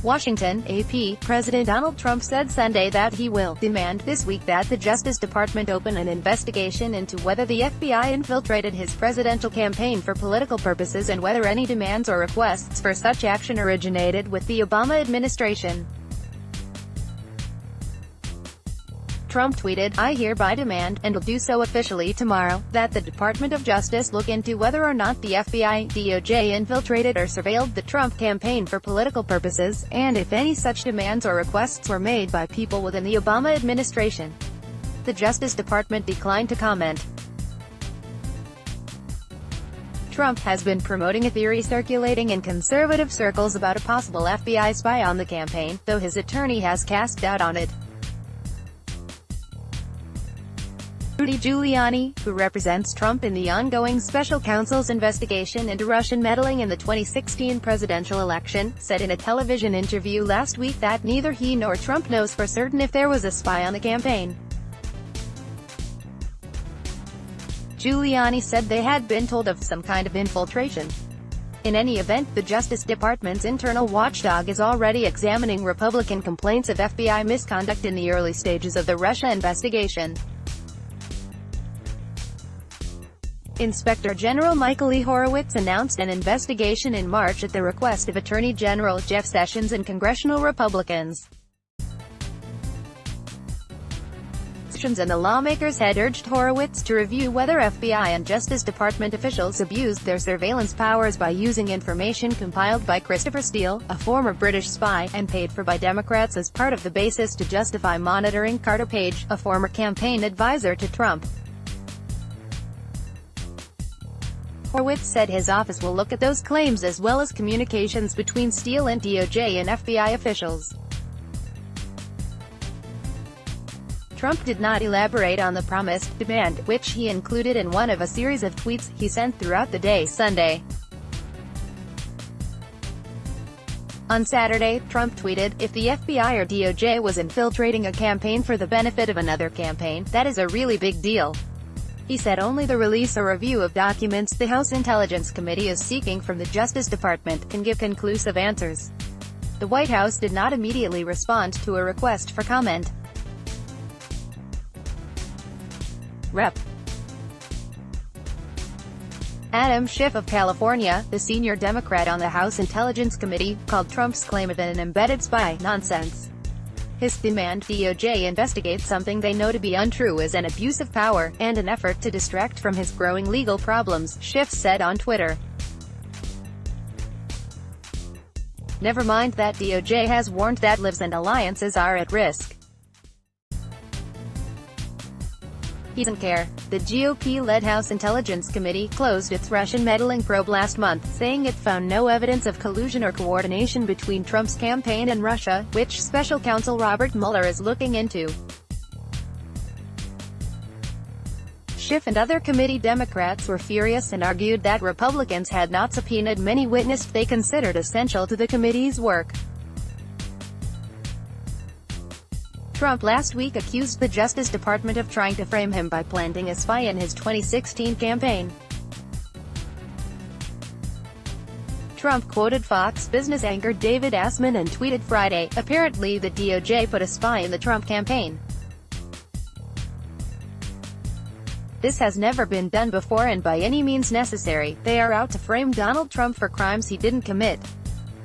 Washington, AP. President Donald Trump said Sunday that he will demand this week that the Justice Department open an investigation into whether the FBI infiltrated his presidential campaign for political purposes and whether any demands or requests for such action originated with the Obama administration. Trump tweeted, "I hereby demand, and will do so officially tomorrow, that the Department of Justice look into whether or not the FBI, DOJ infiltrated or surveilled the Trump campaign for political purposes, and if any such demands or requests were made by people within the Obama administration." The Justice Department declined to comment. Trump has been promoting a theory circulating in conservative circles about a possible FBI spy on the campaign, though his attorney has cast doubt on it. Rudy Giuliani, who represents Trump in the ongoing special counsel's investigation into Russian meddling in the 2016 presidential election, said in a television interview last week that neither he nor Trump knows for certain if there was a spy on the campaign. Giuliani said they had been told of some kind of infiltration. In any event, the Justice Department's internal watchdog is already examining Republican complaints of FBI misconduct in the early stages of the Russia investigation. Inspector General Michael E. Horowitz announced an investigation in March at the request of Attorney General Jeff Sessions and congressional Republicans. Sessions and the lawmakers had urged Horowitz to review whether FBI and Justice Department officials abused their surveillance powers by using information compiled by Christopher Steele, a former British spy, and paid for by Democrats as part of the basis to justify monitoring Carter Page, a former campaign advisor to Trump. Horowitz said his office will look at those claims as well as communications between Steele and DOJ and FBI officials. Trump did not elaborate on the promised demand, which he included in one of a series of tweets he sent throughout the day Sunday. On Saturday, Trump tweeted, "If the FBI or DOJ was infiltrating a campaign for the benefit of another campaign, that is a really big deal." He said only the release or review of documents the House Intelligence Committee is seeking from the Justice Department can give conclusive answers. The White House did not immediately respond to a request for comment. Rep. Adam Schiff of California, the senior Democrat on the House Intelligence Committee, called Trump's claim of an embedded spy nonsense. His demand DOJ investigate something they know to be untrue is an abuse of power, and an effort to distract from his growing legal problems, Schiff said on Twitter. Never mind that DOJ has warned that lives and alliances are at risk. He doesn't care. The GOP-led House Intelligence Committee closed its Russian meddling probe last month, saying it found no evidence of collusion or coordination between Trump's campaign and Russia, which Special Counsel Robert Mueller is looking into. Schiff and other committee Democrats were furious and argued that Republicans had not subpoenaed many witnesses they considered essential to the committee's work. Trump last week accused the Justice Department of trying to frame him by planting a spy in his 2016 campaign. Trump quoted Fox Business anchor David Assman and tweeted Friday, "Apparently the DOJ put a spy in the Trump campaign. This has never been done before and by any means necessary. They are out to frame Donald Trump for crimes he didn't commit."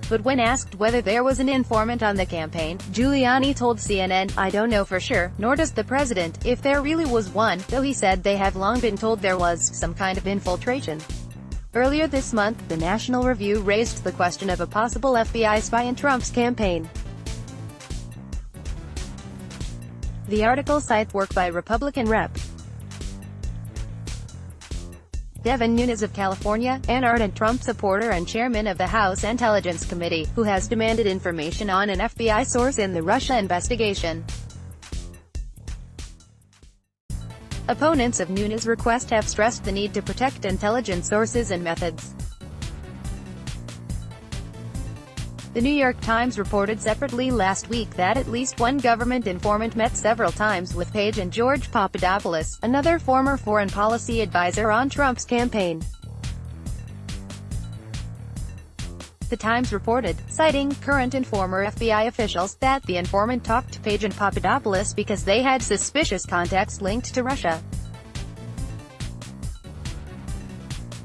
But when asked whether there was an informant on the campaign, Giuliani told CNN, "I don't know for sure, nor does the president, if there really was one, though he said they have long been told there was some kind of infiltration." Earlier this month, the National Review raised the question of a possible FBI spy in Trump's campaign. The article cites work by Republican Rep. Devin Nunes of California, an ardent Trump supporter and chairman of the House Intelligence Committee, who has demanded information on an FBI source in the Russia investigation. Opponents of Nunes' request have stressed the need to protect intelligence sources and methods. The New York Times reported separately last week that at least one government informant met several times with Page and George Papadopoulos, another former foreign policy advisor on Trump's campaign. The Times reported, citing current and former FBI officials, that the informant talked to Page and Papadopoulos because they had suspicious contacts linked to Russia.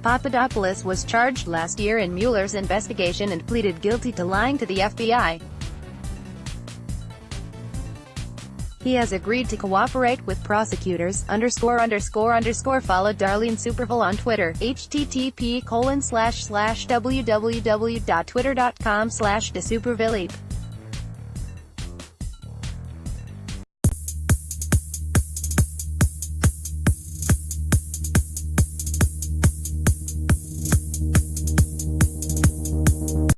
Papadopoulos was charged last year in Mueller's investigation and pleaded guilty to lying to the FBI. He has agreed to cooperate with prosecutors, ____. Follow Darlene Superville on Twitter, http://www.twitter.com/DeSuperville.